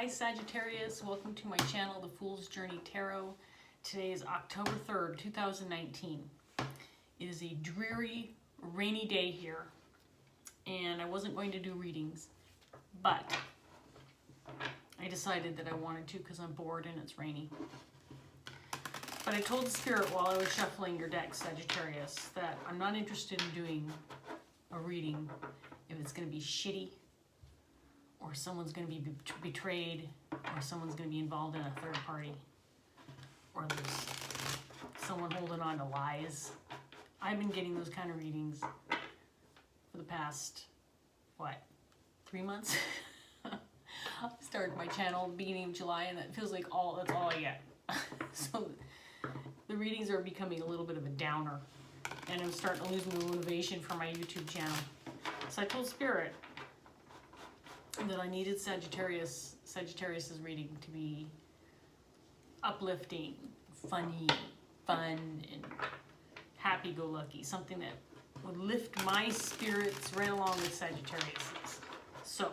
Hi Sagittarius, welcome to my channel, The Fool's Journey Tarot. Today is October 3rd, 2019. It is a dreary, rainy day here, and I wasn't going to do readings, but I decided that I wanted to because I'm bored and it's rainy. But I told the spirit while I was shuffling your deck, Sagittarius, that I'm not interested in doing a reading if it's going to be shitty, or someone's going to be betrayed, or someone's going to be involved in a third party, or there's someone holding on to lies. I've been getting those kind of readings for the past, 3 months? I started my channel at the beginning of July, and it feels like that's all I get. So the readings are becoming a little bit of a downer, and I'm starting to lose my motivation for my YouTube channel. So I told Spirit that I needed Sagittarius's reading to be uplifting, funny, fun, and happy-go-lucky. Something that would lift my spirits right along with Sagittarius's. So,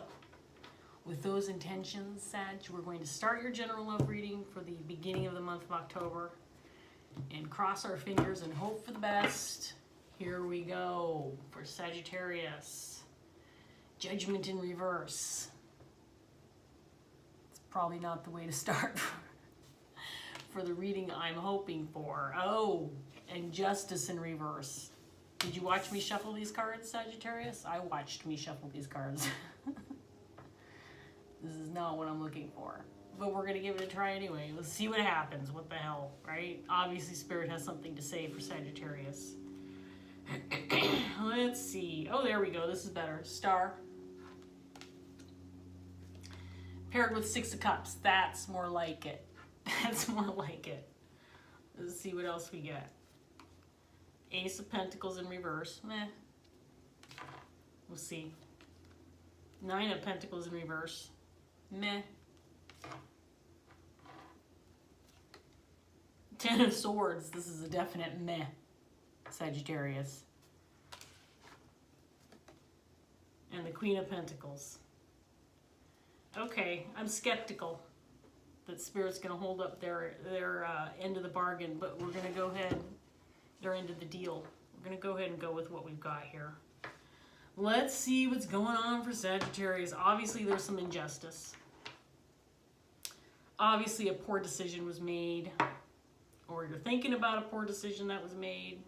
with those intentions, Sag, we're going to start your general love reading for the beginning of the month of October and cross our fingers and hope for the best. Here we go for Sagittarius. Judgment in reverse. It's probably not the way to start for the reading I'm hoping for. Oh, and Justice in reverse. Did you watch me shuffle these cards, Sagittarius? I watched me shuffle these cards. This is not what I'm looking for. But we're going to give it a try anyway. Let's see what happens. What the hell, right? Obviously, Spirit has something to say for Sagittarius. Let's see. Oh, there we go. This is better. Star. Paired with Six of Cups. That's more like it. That's more like it. Let's see what else we get. Ace of Pentacles in reverse. Meh. We'll see. Nine of Pentacles in reverse. Meh. Ten of Swords. This is a definite meh, Sagittarius. And the Queen of Pentacles. Okay, I'm skeptical that Spirit's going to hold up their end of the bargain, but we're going to go ahead, their end of the deal. We're going to go ahead and go with what we've got here. Let's see what's going on for Sagittarius. Obviously, there's some injustice. Obviously, a poor decision was made, or you're thinking about a poor decision that was made,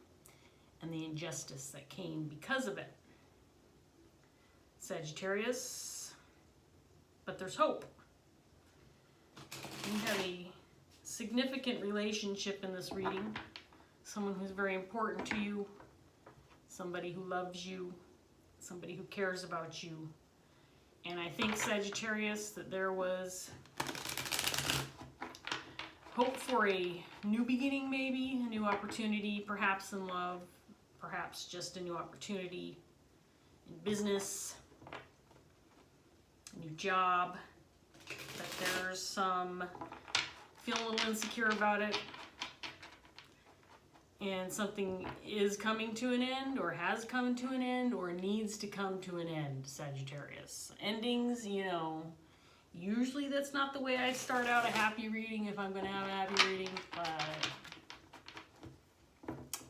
and the injustice that came because of it. Sagittarius. But there's hope. You have a significant relationship in this reading. Someone who's very important to you. Somebody who loves you. Somebody who cares about you. And I think, Sagittarius, that there was hope for a new beginning, maybe. A new opportunity, perhaps in love. Perhaps just a new opportunity in business. New job, but there's some feeling a little insecure about it, and something is coming to an end, or has come to an end, or needs to come to an end, Sagittarius. Endings, you know, usually that's not the way I start out a happy reading if I'm going to have a happy reading, but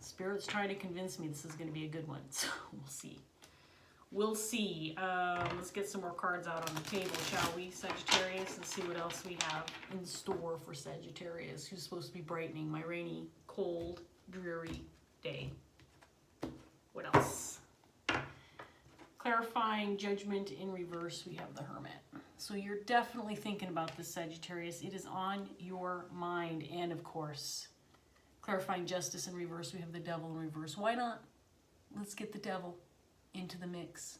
Spirit's trying to convince me this is going to be a good one, so we'll see. We'll see. Let's get some more cards out on the table, shall we, Sagittarius, and see what else we have in store for Sagittarius, who's supposed to be brightening my rainy, cold, dreary day. What else? Clarifying Judgment in reverse, we have the Hermit. So you're definitely thinking about this, Sagittarius. It is on your mind. And, of course, clarifying Justice in reverse, we have the Devil in reverse. Why not? Let's get the Devil into the mix.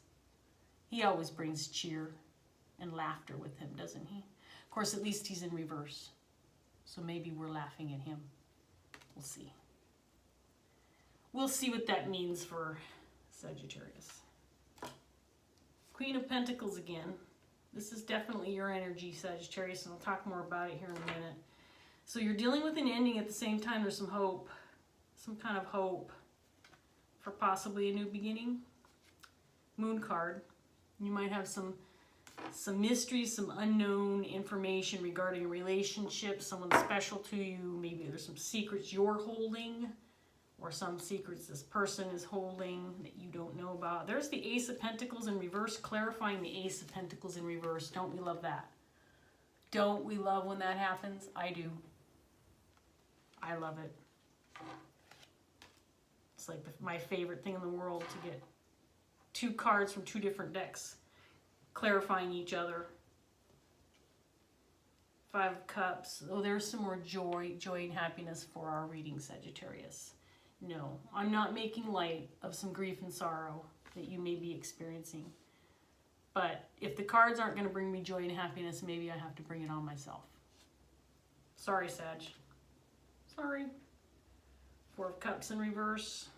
He always brings cheer and laughter with him, doesn't he? Of course, at least he's in reverse. So maybe we're laughing at him. We'll see. We'll see what that means for Sagittarius. Queen of Pentacles again. This is definitely your energy, Sagittarius, and I'll talk more about it here in a minute. So you're dealing with an ending at the same time. There's some hope, some kind of hope for possibly a new beginning. Moon card. You might have some some mysteries, some unknown information regarding a relationship, someone special to you. Maybe there's some secrets you're holding, or some secrets this person is holding that you don't know about. There's the Ace of Pentacles in reverse, clarifying the Ace of Pentacles in reverse. Don't we love that? Don't we love when that happens? I do. I love it. It's like my favorite thing in the world to get two cards from two different decks, clarifying each other. Five of Cups. Oh, there's some more joy and happiness for our reading, Sagittarius. No, I'm not making light of some grief and sorrow that you may be experiencing. But if the cards aren't going to bring me joy and happiness, maybe I have to bring it on myself. Sorry, Sag. Sorry. Four of Cups in reverse.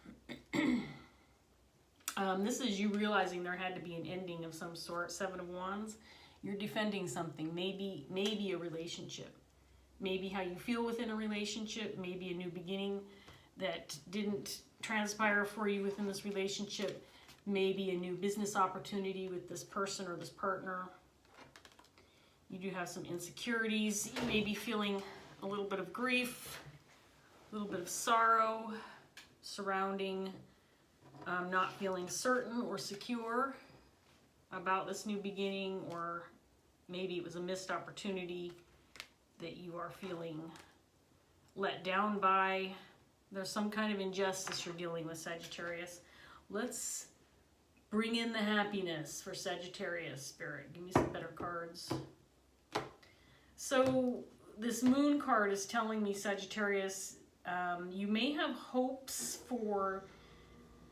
This is you realizing there had to be an ending of some sort. Seven of Wands. You're defending something. Maybe a relationship. Maybe how you feel within a relationship. Maybe a new beginning that didn't transpire for you within this relationship. Maybe a new business opportunity with this person or this partner. You do have some insecurities. You may be feeling a little bit of grief, a little bit of sorrow surrounding not feeling certain or secure about this new beginning, or maybe it was a missed opportunity that you are feeling let down by. There's some kind of injustice you're dealing with, Sagittarius. Let's bring in the happiness for Sagittarius, Spirit. Give me some better cards. So this Moon card is telling me, Sagittarius, you may have hopes for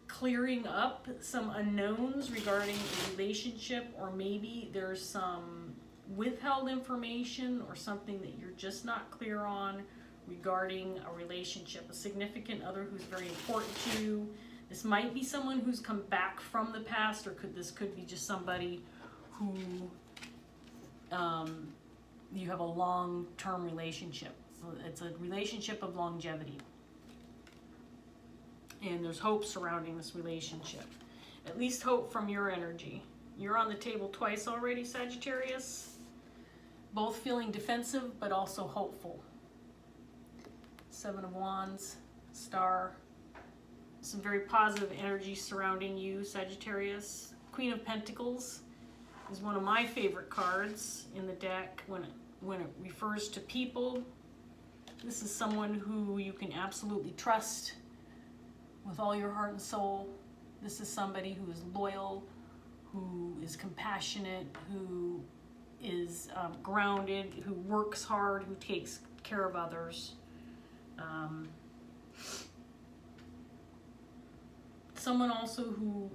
clearing up some unknowns regarding a relationship, or maybe there's some withheld information or something that you're just not clear on regarding a relationship, a significant other who's very important to you. This might be someone who's come back from the past, or this could be just somebody who you have a long-term relationship. So it's a relationship of longevity. And there's hope surrounding this relationship. At least hope from your energy. You're on the table twice already, Sagittarius. Both feeling defensive, but also hopeful. Seven of Wands, Star. Some very positive energy surrounding you, Sagittarius. Queen of Pentacles is one of my favorite cards in the deck when it refers to people. This is someone who you can absolutely trust with all your heart and soul. This is somebody who is loyal, who is compassionate, who is grounded, who works hard, who takes care of others. Someone also who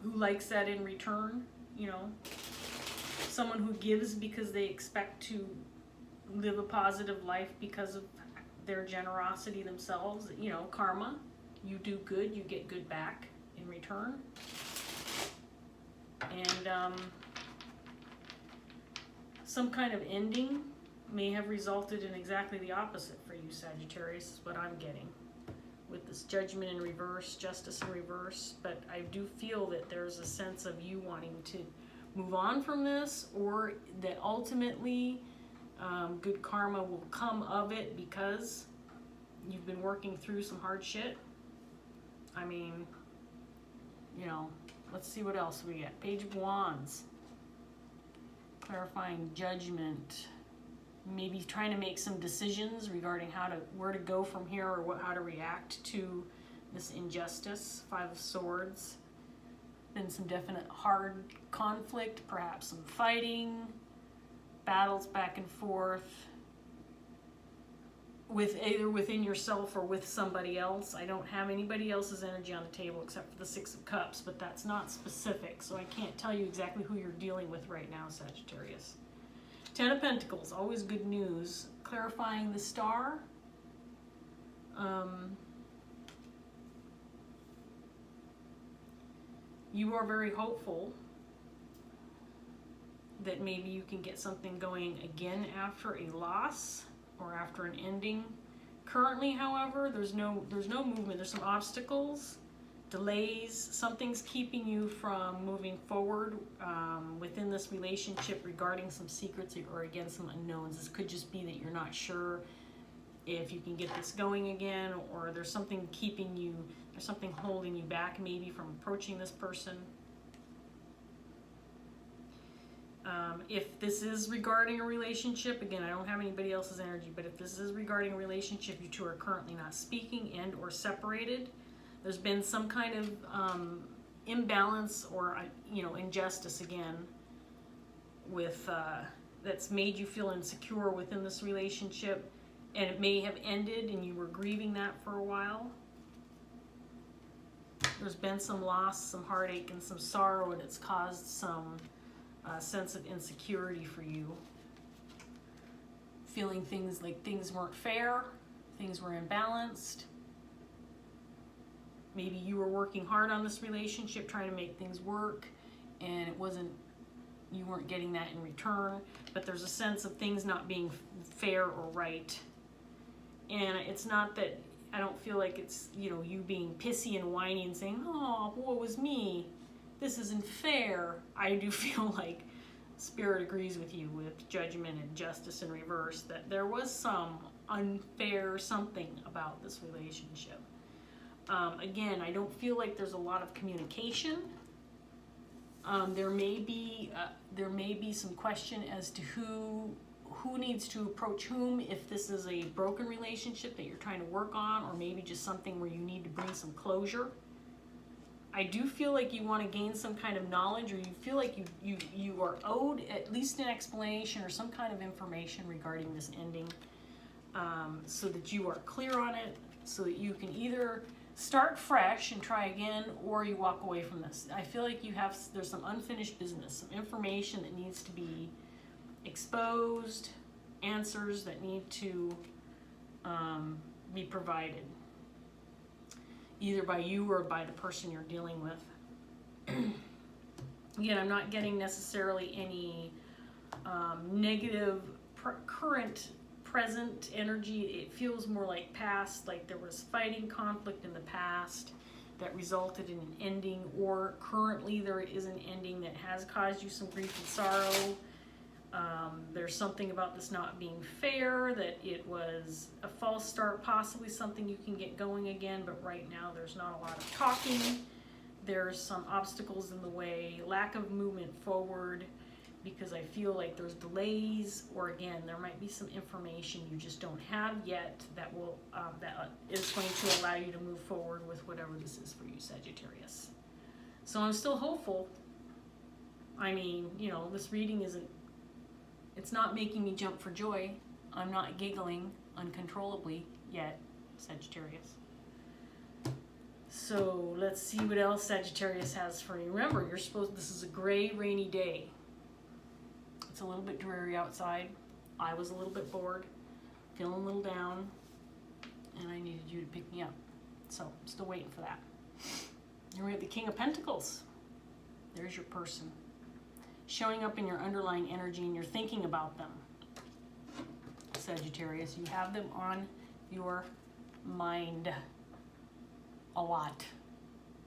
likes that in return, you know. Someone who gives because they expect to live a positive life because of their generosity themselves. You know, karma. You do good, you get good back in return. And some kind of ending may have resulted in exactly the opposite for you, Sagittarius, is what I'm getting. With this Judgment in reverse, Justice in reverse. But I do feel that there's a sense of you wanting to move on from this, or that ultimately good karma will come of it because you've been working through some hard shit. I mean, you know, let's see what else we get. Page of Wands. Clarifying Judgment. Maybe trying to make some decisions regarding where to go from here, or how to react to this injustice. Five of Swords. Been some definite hard conflict, perhaps some fighting, battles back and forth, with either within yourself or with somebody else. I don't have anybody else's energy on the table except for the Six of Cups, but that's not specific, so I can't tell you exactly who you're dealing with right now, Sagittarius. Ten of Pentacles, always good news. Clarifying the Star. You are very hopeful that maybe you can get something going again after a loss or after an ending. Currently, however, there's no movement. There's some obstacles delays. Something's keeping you from moving forward within this relationship regarding some secrets or again some unknowns. This could just be that you're not sure if you can get this going again, or there's something keeping you, there's something holding you back maybe from approaching this person. If this is regarding a relationship, again, I don't have anybody else's energy, but if this is regarding a relationship, you two are currently not speaking and or separated. There's been some kind of imbalance or, you know, injustice again with that's made you feel insecure within this relationship, and it may have ended and you were grieving that for a while. There's been some loss, some heartache, and some sorrow, and it's caused some sense of insecurity for you. Feeling things like things weren't fair, things were imbalanced. Maybe you were working hard on this relationship, trying to make things work, and you weren't getting that in return, but there's a sense of things not being fair or right. And it's not that, I don't feel like it's, you know, you being pissy and whiny and saying, oh, woe was me, this isn't fair. I do feel like Spirit agrees with you with Judgment and Justice in reverse, that there was some unfair something about this relationship. Again, I don't feel like there's a lot of communication. There may be some question as to who needs to approach whom, if this is a broken relationship that you're trying to work on, or maybe just something where you need to bring some closure. I do feel like you want to gain some kind of knowledge, or you feel like you are owed at least an explanation or some kind of information regarding this ending, so that you are clear on it, so that you can either start fresh and try again, or you walk away from this. I feel like there's some unfinished business, some information that needs to be exposed, answers that need to be provided, either by you or by the person you're dealing with. Again, I'm not getting necessarily any negative current present energy. It feels more like past, like there was fighting, conflict in the past that resulted in an ending, or currently there is an ending that has caused you some grief and sorrow. There's something about this not being fair, that it was a false start, possibly something you can get going again, but right now there's not a lot of talking. There's some obstacles in the way, lack of movement forward, because I feel like there's delays, or again, there might be some information you just don't have yet that will that is going to allow you to move forward with whatever this is for you, Sagittarius. So I'm still hopeful. I mean, you know, this reading it's not making me jump for joy. I'm not giggling uncontrollably yet, Sagittarius. So let's see what else Sagittarius has for you. Remember, this is a gray, rainy day. It's a little bit dreary outside. I was a little bit bored, feeling a little down, and I needed you to pick me up. So I'm still waiting for that. Here we have the King of Pentacles. There's your person. Showing up in your underlying energy, and you're thinking about them, Sagittarius. You have them on your mind a lot.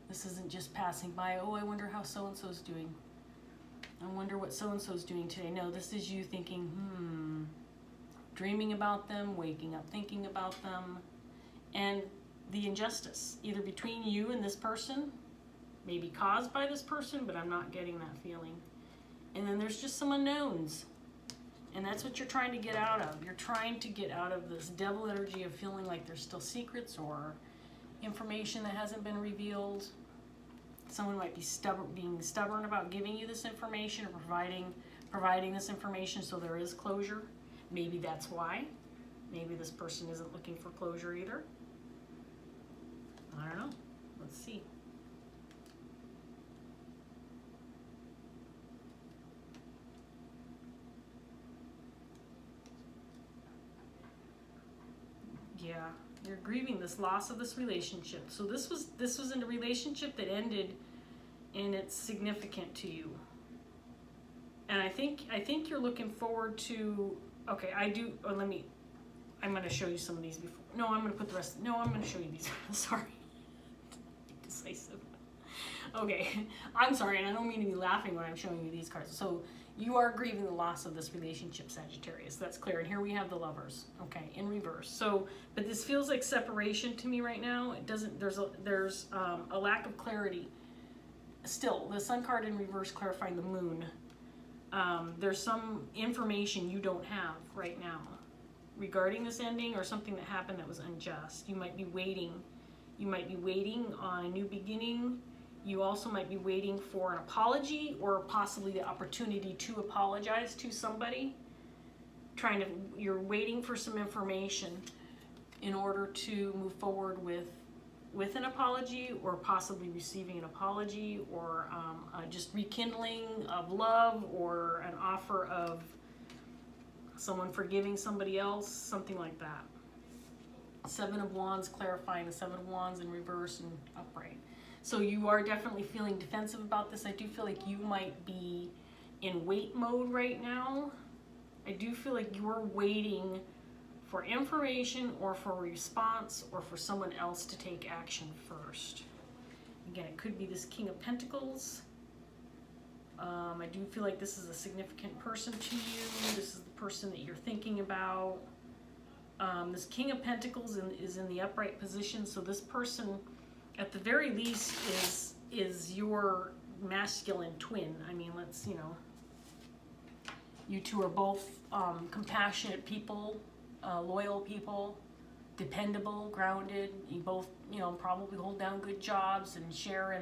This isn't just passing by. Oh, I wonder how so-and-so's doing. I wonder what so-and-so's doing today. No, this is you thinking, dreaming about them, waking up thinking about them, and the injustice, either between you and this person, maybe caused by this person, but I'm not getting that feeling. And then there's just some unknowns. And that's what you're trying to get out of. You're trying to get out of this devil energy of feeling like there's still secrets or information that hasn't been revealed. Someone might be being stubborn about giving you this information, or providing this information so there is closure. Maybe that's why. Maybe this person isn't looking for closure either. I don't know. Let's see. Yeah, you're grieving this loss of this relationship. So this was in a relationship that ended, and it's significant to you. And I think you're looking forward to. Okay, I do. Oh, I'm going to show you some of these before. No, I'm going to put the rest. No, I'm going to show you these. Sorry. decisive. Okay, I'm sorry, and I don't mean to be laughing when I'm showing you these cards. So you are grieving the loss of this relationship, Sagittarius. That's clear. And here we have the Lovers, okay, in reverse. So, but this feels like separation to me right now. It doesn't. There's a lack of clarity. Still, the Sun card in reverse clarifying the Moon. There's some information you don't have right now regarding this ending or something that happened that was unjust. You might be waiting. You might be waiting on a new beginning. You also might be waiting for an apology or possibly the opportunity to apologize to somebody. You're waiting for some information in order to move forward with an apology, or possibly receiving an apology, or just rekindling of love, or an offer of someone forgiving somebody else, something like that. Seven of Wands clarifying the Seven of Wands in reverse and upright. So you are definitely feeling defensive about this. I do feel like you might be in wait mode right now. I do feel like you're waiting for information or for a response or for someone else to take action first. Again, it could be this King of Pentacles. I do feel like this is a significant person to you. This is the person that you're thinking about. This King of Pentacles is in the upright position, so this person, at the very least, is your masculine twin. I mean, you two are both compassionate people, loyal people, dependable, grounded. You both, probably hold down good jobs and share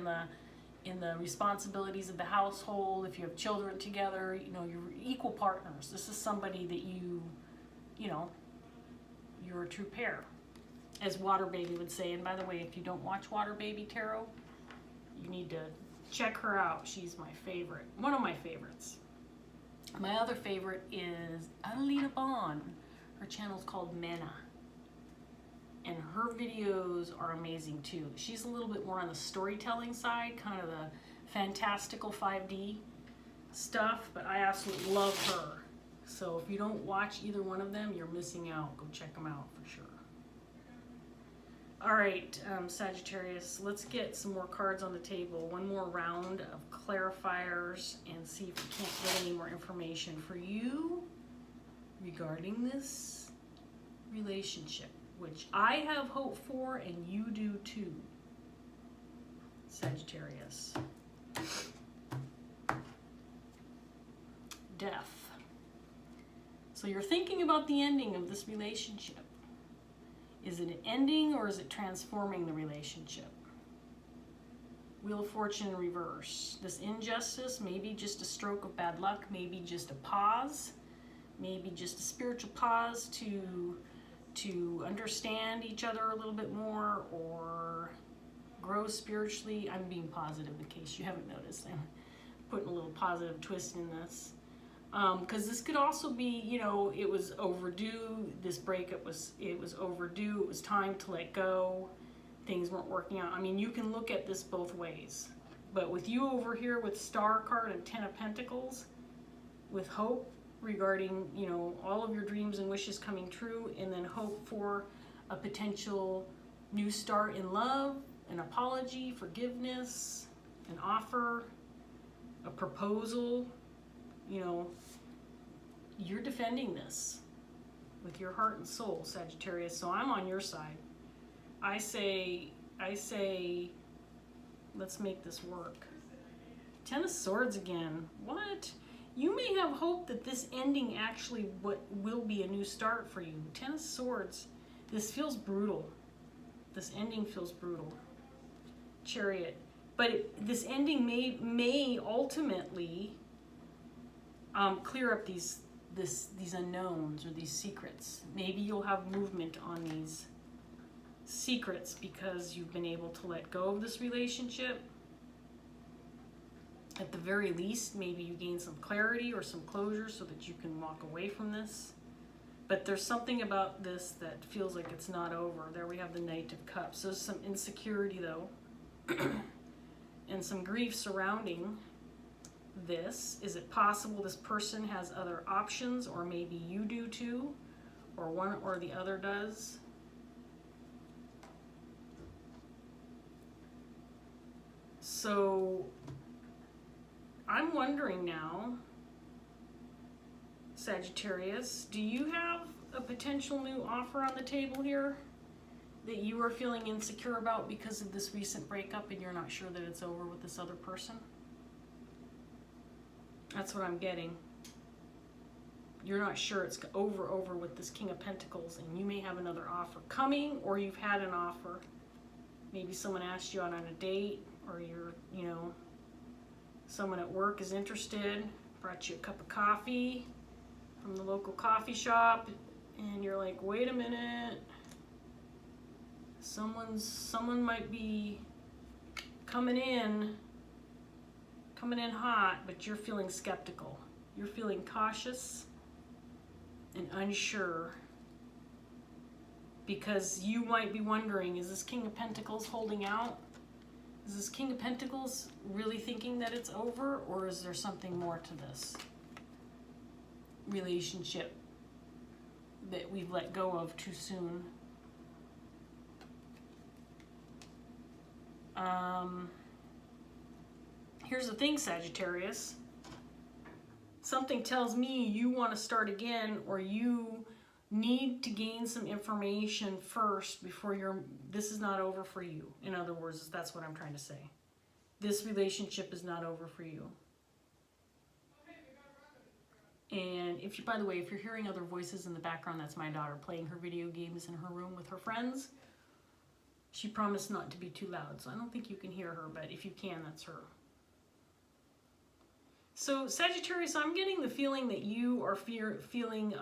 in the responsibilities of the household. If you have children together, you're equal partners. This is somebody that you're a true pair, as Water Baby would say. And by the way, if you don't watch Water Baby Tarot, you need to check her out. She's my favorite, one of my favorites. My other favorite is Alina Bond. Her channel's called Mena, and her videos are amazing too. She's a little bit more on the storytelling side, kind of the fantastical 5D stuff, but I absolutely love her. So if you don't watch either one of them, you're missing out. Go check them out for sure. All right, Sagittarius, let's get some more cards on the table. One more round of clarifiers and see if we can't get any more information for you regarding this relationship, which I have hope for and you do too, Sagittarius. Death. So you're thinking about the ending of this relationship. Is it an ending or is it transforming the relationship? Wheel of Fortune in reverse. This injustice, maybe just a stroke of bad luck, maybe just a pause, maybe just a spiritual pause to understand each other a little bit more or grow spiritually. I'm being positive in case you haven't noticed. I'm putting a little positive twist in this. Because this could also be, it was overdue. This breakup was overdue. It was time to let go. Things weren't working out. I mean, you can look at this both ways. But with you over here with Star card and Ten of Pentacles, with hope regarding, all of your dreams and wishes coming true, and then hope for a potential new start in love, an apology, forgiveness, an offer, a proposal, you're defending this with your heart and soul, Sagittarius. So I'm on your side. I say, let's make this work. Ten of Swords again. What? You may have hope that this ending actually will be a new start for you. Ten of Swords. This feels brutal. This ending feels brutal. Chariot. But this ending may ultimately clear up these unknowns or these secrets. Maybe you'll have movement on these secrets because you've been able to let go of this relationship. At the very least, maybe you gain some clarity or some closure so that you can walk away from this. But there's something about this that feels like it's not over. There we have the Knight of Cups. There's some insecurity though, and some grief surrounding this. Is it possible this person has other options, or maybe you do too, or one or the other does? So I'm wondering now, Sagittarius, do you have a potential new offer on the table here that you are feeling insecure about because of this recent breakup and you're not sure that it's over with this other person? That's what I'm getting. You're not sure it's over with this King of Pentacles, and you may have another offer coming, or you've had an offer. Maybe someone asked you out on a date, or you're, you know, someone at work is interested, brought you a cup of coffee from the local coffee shop, and you're like, wait a minute, someone might be coming in hot, but you're feeling skeptical. You're feeling cautious and unsure because you might be wondering, is this King of Pentacles holding out? Is this King of Pentacles really thinking that it's over, or is there something more to this relationship that we've let go of too soon? Here's the thing, Sagittarius. Something tells me you want to start again, or you need to gain some information first before this is not over for you. In other words, that's what I'm trying to say. This relationship is not over for you. And if you, by the way, if you're hearing other voices in the background, that's my daughter playing her video games in her room with her friends. She promised not to be too loud, so I don't think you can hear her, but if you can, that's her. So Sagittarius, I'm getting the feeling that you are feeling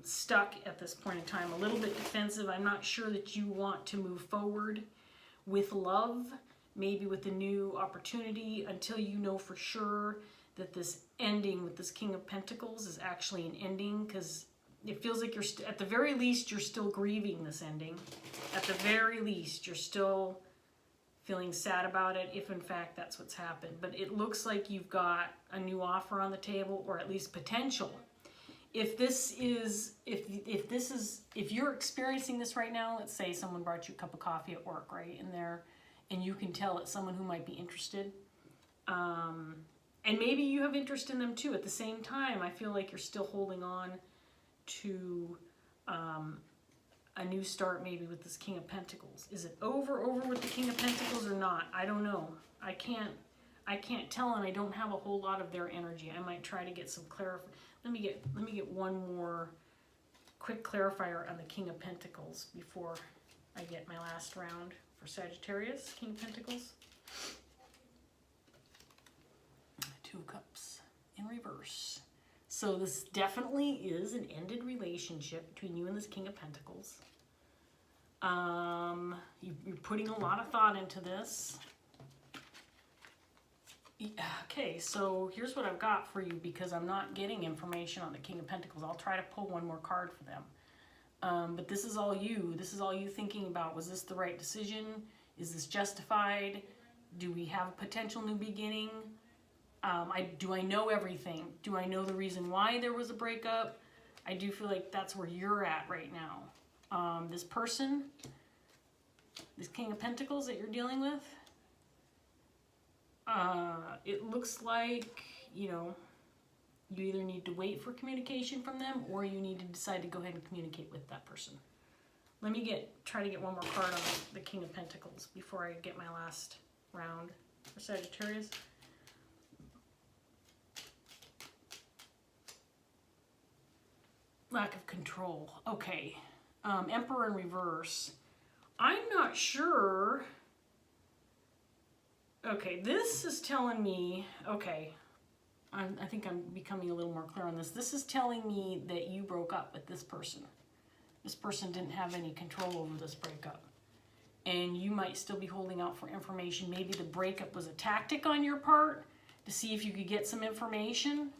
stuck at this point in time, a little bit defensive. I'm not sure that you want to move forward with love, maybe with a new opportunity, until you know for sure that this ending with this King of Pentacles is actually an ending, because it feels like you're, at the very least, you're still grieving this ending. At the very least, you're still feeling sad about it, if in fact that's what's happened. But it looks like you've got a new offer on the table, or at least potential. If you're experiencing this right now, let's say someone brought you a cup of coffee at work, right? And you can tell it's someone who might be interested. And maybe you have interest in them too. At the same time, I feel like you're still holding on to a new start, maybe with this King of Pentacles. Is it over with the King of Pentacles or not? I don't know. I can't tell, and I don't have a whole lot of their energy. I might try to get some let me get one more quick clarifier on the King of Pentacles before I get my last round for Sagittarius. King of Pentacles. Two of Cups in reverse. So this definitely is an ended relationship between you and this King of Pentacles. You're putting a lot of thought into this. Okay, so here's what I've got for you, because I'm not getting information on the King of Pentacles. I'll try to pull one more card for them. But this is all you. This is all you thinking about. Was this the right decision? Is this justified? Do we have a potential new beginning? Do I know everything? Do I know the reason why there was a breakup? I do feel like that's where you're at right now. This person, this King of Pentacles that you're dealing with, it looks like, you know, you either need to wait for communication from them, or you need to decide to go ahead and communicate with that person. Let me try to get one more card on the King of Pentacles before I get my last round for Sagittarius. Lack of control. Okay. Emperor in reverse. I'm not sure. Okay, this is telling me, okay, I think I'm becoming a little more clear on this. This is telling me that you broke up with this person. This person didn't have any control over this breakup. And you might still be holding out for information. Maybe the breakup was a tactic on your part to see if you could get some information.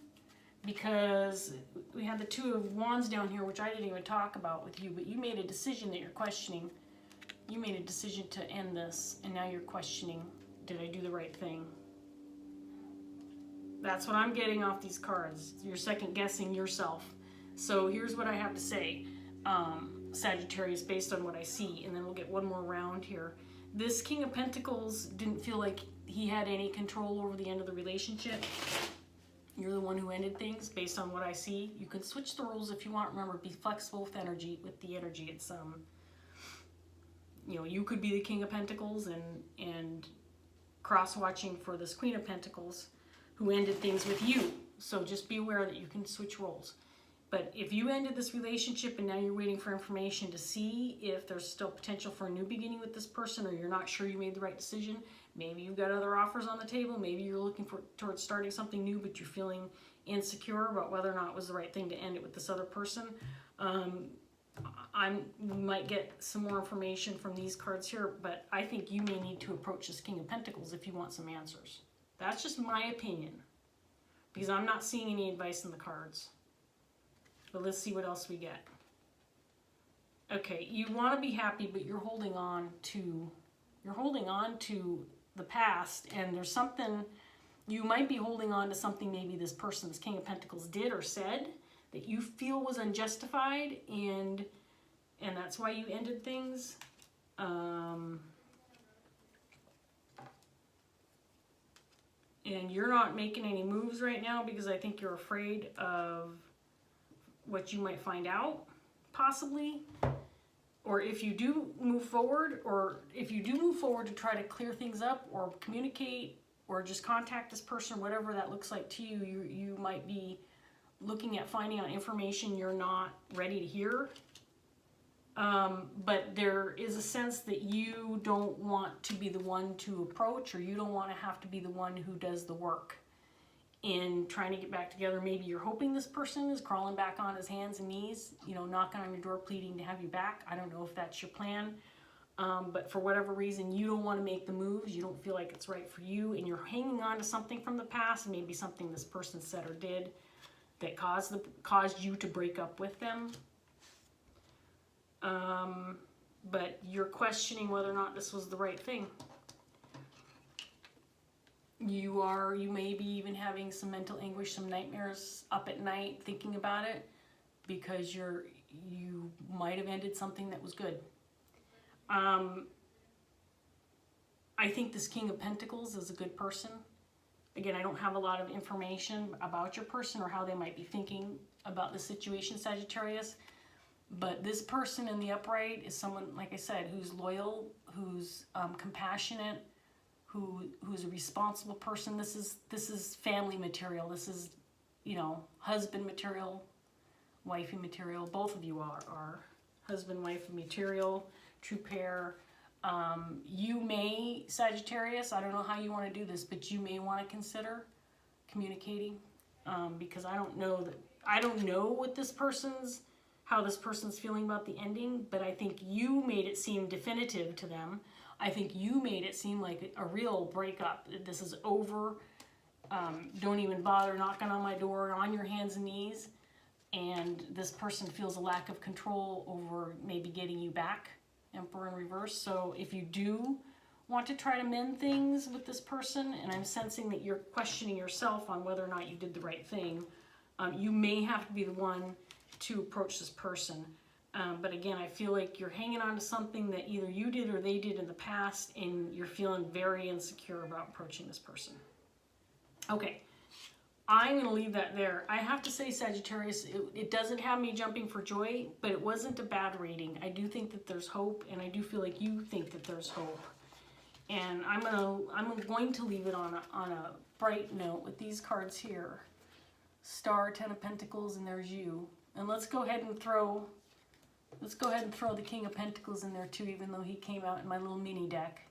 Because we had the Two of Wands down here, which I didn't even talk about with you, but you made a decision that you're questioning. You made a decision to end this, and now you're questioning, did I do the right thing? That's what I'm getting off these cards. You're second guessing yourself. So here's what I have to say, Sagittarius, based on what I see, and then we'll get one more round here. This King of Pentacles didn't feel like he had any control over the end of the relationship. You're the one who ended things based on what I see. You can switch the rules if you want. Remember, be flexible with energy. With the energy, it's you know, you could be the King of Pentacles and cross-watching for this Queen of Pentacles who ended things with you. So just be aware that you can switch roles. But if you ended this relationship and now you're waiting for information to see if there's still potential for a new beginning with this person, or you're not sure you made the right decision, maybe you've got other offers on the table, maybe you're looking towards starting something new, but you're feeling insecure about whether or not it was the right thing to end it with this other person, we might get some more information from these cards here, but I think you may need to approach this King of Pentacles if you want some answers. That's just my opinion, because I'm not seeing any advice in the cards. But let's see what else we get. Okay, you want to be happy, but you're holding on to the past, and there's something, you might be holding on to something maybe this person, this King of Pentacles, did or said that you feel was unjustified, and that's why you ended things. And you're not making any moves right now because I think you're afraid of what you might find out, possibly. Or if you do move forward, to try to clear things up or communicate or just contact this person, whatever that looks like to you, you might be looking at finding out information you're not ready to hear. But there is a sense that you don't want to be the one to approach, or you don't want to have to be the one who does the work in trying to get back together. Maybe you're hoping this person is crawling back on his hands and knees, you know, knocking on your door, pleading to have you back. I don't know if that's your plan. But for whatever reason, you don't want to make the moves. You don't feel like it's right for you, and you're hanging on to something from the past, maybe something this person said or did that caused you to break up with them. But you're questioning whether or not this was the right thing. You may be even having some mental anguish, some nightmares up at night thinking about it, because you might have ended something that was good. I think this King of Pentacles is a good person. Again, I don't have a lot of information about your person or how they might be thinking about the situation, Sagittarius. But this person in the upright is someone, like I said, who's loyal, who's compassionate, who's a responsible person. This is family material. This is, you know, husband material, wifey material. Both of you are husband, wife material, true pair. You may, Sagittarius, I don't know how you want to do this, but you may want to consider communicating, because I don't know how this person's feeling about the ending, but I think you made it seem definitive to them. I think you made it seem like a real breakup. This is over. Don't even bother knocking on my door, on your hands and knees. And this person feels a lack of control over maybe getting you back, Emperor in reverse. So if you do want to try to mend things with this person, and I'm sensing that you're questioning yourself on whether or not you did the right thing, you may have to be the one to approach this person. But again, I feel like you're hanging on to something that either you did or they did in the past, and you're feeling very insecure about approaching this person. Okay, I'm going to leave that there. I have to say, Sagittarius, it doesn't have me jumping for joy, but it wasn't a bad reading. I do think that there's hope, and I do feel like you think that there's hope. And I'm going to leave it on a bright note with these cards here. Star, Ten of Pentacles, and there's you. And let's go ahead and throw the King of Pentacles in there too, even though he came out in my little mini deck.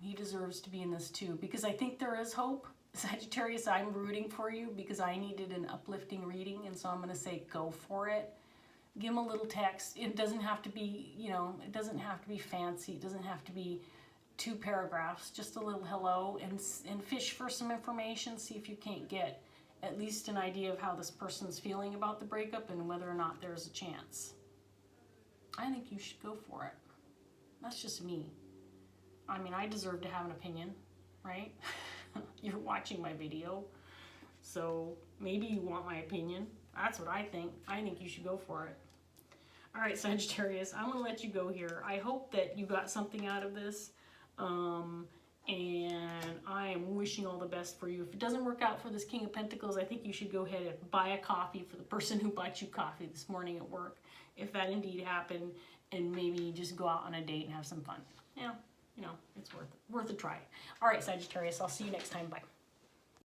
He deserves to be in this too, because I think there is hope. Sagittarius, I'm rooting for you because I needed an uplifting reading, and so I'm going to say go for it. Give him a little text. It doesn't have to be, you know, it doesn't have to be fancy. It doesn't have to be 2 paragraphs. Just a little hello, and fish for some information. See if you can't get at least an idea of how this person's feeling about the breakup and whether or not there's a chance. I think you should go for it. That's just me. I mean, I deserve to have an opinion, right? You're watching my video, so maybe you want my opinion. That's what I think. I think you should go for it. All right, Sagittarius, I'm going to let you go here. I hope that you got something out of this. And I am wishing all the best for you. If it doesn't work out for this King of Pentacles, I think you should go ahead and buy a coffee for the person who bought you coffee this morning at work, if that indeed happened, and maybe just go out on a date and have some fun. Yeah, you know, it's worth a try. All right, Sagittarius, I'll see you next time. Bye.